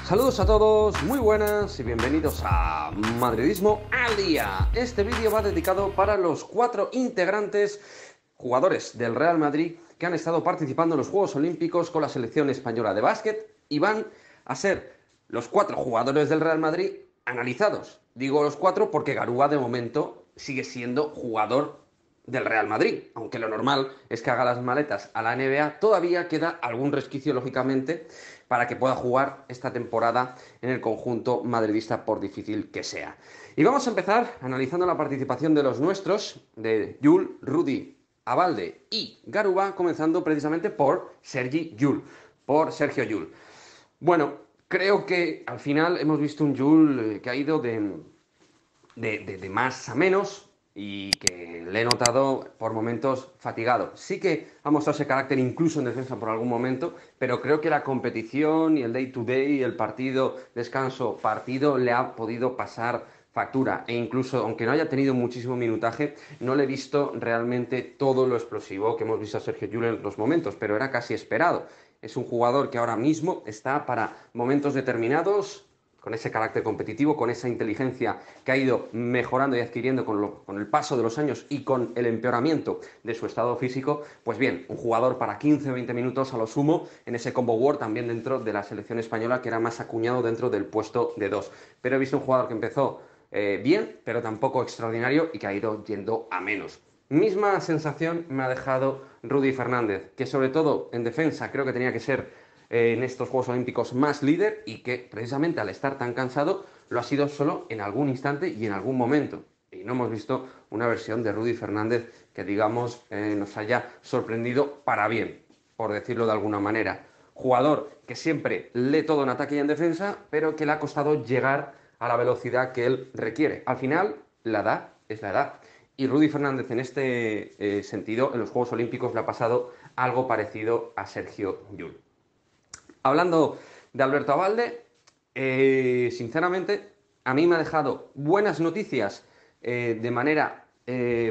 Saludos a todos, muy buenas y bienvenidos a Madridismo al Día. Este vídeo va dedicado para los 4 integrantes, jugadores del Real Madrid, que han estado participando en los Juegos Olímpicos con la selección española de básquet y van a ser los 4 jugadores del Real Madrid analizados. Digo los 4 porque Garuba de momento sigue siendo jugador del Real Madrid, aunque lo normal es que haga las maletas a la NBA. Todavía queda algún resquicio, lógicamente, para que pueda jugar esta temporada en el conjunto madridista, por difícil que sea. Y vamos a empezar analizando la participación de los nuestros, de Yul, Rudy, Abalde y Garuba, comenzando precisamente por Sergio Yul. Bueno, creo que al final hemos visto un Yul que ha ido de más a menos y que le he notado por momentos fatigado. Sí que ha mostrado ese carácter incluso en defensa por algún momento, pero creo que la competición y el day to day, el partido, descanso, partido, le ha podido pasar factura. E incluso, aunque no haya tenido muchísimo minutaje, no le he visto realmente todo lo explosivo que hemos visto a Sergio Llull en los momentos, pero era casi esperado. Es un jugador que ahora mismo está para momentos determinados, con ese carácter competitivo, con esa inteligencia que ha ido mejorando y adquiriendo con el paso de los años y con el empeoramiento de su estado físico. Pues bien, un jugador para 15 o 20 minutos a lo sumo en ese combo war, también dentro de la selección española, que era más acuñado dentro del puesto de 2. Pero he visto un jugador que empezó bien, pero tampoco extraordinario, y que ha ido yendo a menos. Misma sensación me ha dejado Rudy Fernández, que sobre todo en defensa creo que tenía que ser en estos Juegos Olímpicos más líder, y que precisamente al estar tan cansado lo ha sido solo en algún instante y en algún momento. Y no hemos visto una versión de Rudy Fernández que, digamos, nos haya sorprendido para bien, por decirlo de alguna manera. Jugador que siempre lee todo en ataque y en defensa, pero que le ha costado llegar a la velocidad que él requiere. Al final, la edad es la edad. Y Rudy Fernández, en este sentido, en los Juegos Olímpicos le ha pasado algo parecido a Sergio Llull. Hablando de Alberto Abalde, sinceramente, a mí me ha dejado buenas noticias de manera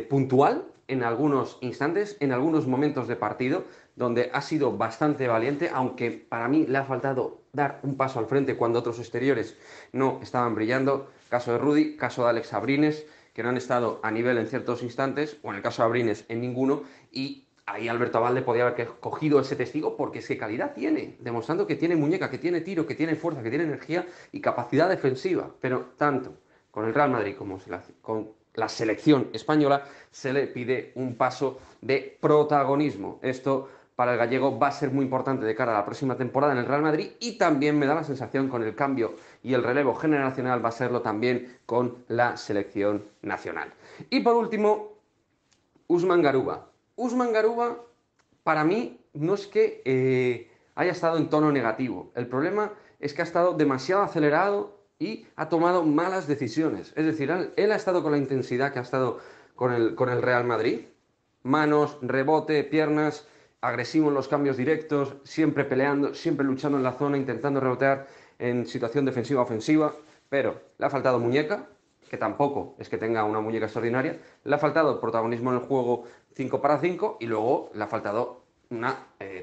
puntual en algunos instantes, en algunos momentos de partido, donde ha sido bastante valiente, aunque para mí le ha faltado dar un paso al frente cuando otros exteriores no estaban brillando. Caso de Rudy, caso de Alex Abrines, que no han estado a nivel en ciertos instantes, o en el caso de Abrines en ninguno, y ahí Alberto Abalde podía haber cogido ese testigo, porque es que calidad tiene, demostrando que tiene muñeca, que tiene tiro, que tiene fuerza, que tiene energía y capacidad defensiva. Pero tanto con el Real Madrid como con la selección española se le pide un paso de protagonismo. Esto para el gallego va a ser muy importante de cara a la próxima temporada en el Real Madrid, y también me da la sensación con el cambio y el relevo generacional va a serlo también con la selección nacional. Y por último, Usman Garuba. Usman Garuba, para mí, no es que haya estado en tono negativo. El problema es que ha estado demasiado acelerado y ha tomado malas decisiones. Es decir, él ha estado con la intensidad que ha estado con el Real Madrid. Manos, rebote, piernas, agresivo en los cambios directos, siempre peleando, siempre luchando en la zona, intentando rebotear en situación defensiva-ofensiva. Pero le ha faltado muñeca, que tampoco es que tenga una muñeca extraordinaria. Le ha faltado protagonismo en el juego 5 para 5, y luego le ha faltado una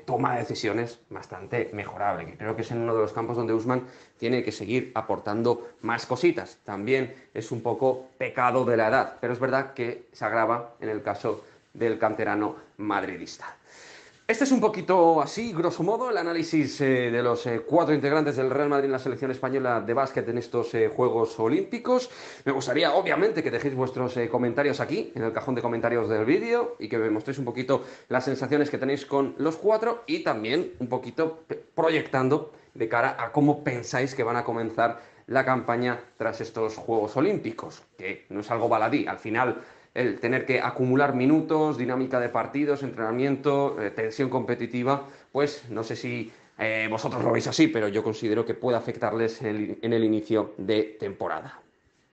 toma de decisiones bastante mejorable, que creo que es en uno de los campos donde Usman tiene que seguir aportando más cositas. También es un poco pecado de la edad, pero es verdad que se agrava en el caso del canterano madridista. Este es un poquito así, grosso modo, el análisis de los 4 integrantes del Real Madrid en la selección española de básquet en estos Juegos Olímpicos. Me gustaría, obviamente, que dejéis vuestros comentarios aquí, en el cajón de comentarios del vídeo, y que me mostréis un poquito las sensaciones que tenéis con los 4, y también un poquito proyectando de cara a cómo pensáis que van a comenzar la campaña tras estos Juegos Olímpicos, que no es algo baladí. Al final, el tener que acumular minutos, dinámica de partidos, entrenamiento, tensión competitiva, pues no sé si vosotros lo veis así, pero yo considero que puede afectarles en el inicio de temporada.